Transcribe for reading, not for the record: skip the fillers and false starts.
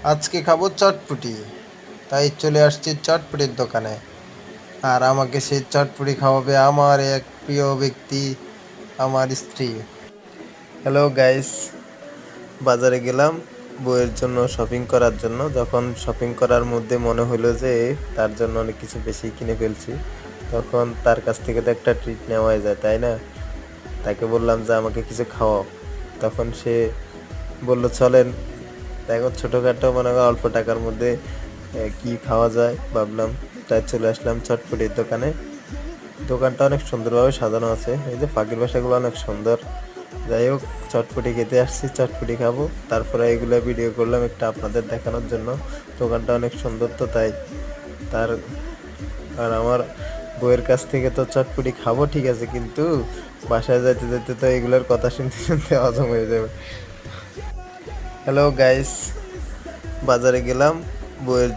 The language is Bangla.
আজকে খাবো চটপুটি, তাই চলে আসছি চটপুটির দোকানে। আর আমাকে সেই চটপুটি খাওয়াবে আমার এক প্রিয় ব্যক্তি, আমার স্ত্রী। হ্যালো গাইস, বাজারে গেলাম বউয়ের জন্য শপিং করার জন্য। যখন শপিং করার মধ্যে মনে হলো যে তার জন্য অনেক কিছু বেশি কিনে ফেলছি, তখন তার কাছ থেকে তো একটা ট্রিট নেওয়াই যায়, তাই না? তাকে বললাম যে আমাকে কিছু খাওয়াও। তখন সে বলল চলেন। তাই এখন ছোটোখাটো মনে হয় অল্প টাকার মধ্যে কি খাওয়া যায় ভাবলাম, তাই চলে আসলাম চটপটির দোকানে। দোকানটা অনেক সুন্দরভাবে সাজানো আছে, এই যে পাখির বাসাগুলো অনেক সুন্দর। যাই হোক, চটপটি খেতে আসছি, চটপটি খাবো, তারপরে এগুলো ভিডিও করলাম একটা আপনাদের দেখানোর জন্য। দোকানটা অনেক সুন্দর, তো তাই তার আর আমার বউয়ের কাছ থেকে তো চটপটি খাবো ঠিক আছে, কিন্তু বাসায় যাইতে যেতে তো এগুলোর কথা শুনতে শুনতে হজম হয়ে যাবে। হ্যালো গাইস, বাজারে গেলাম বউয়ের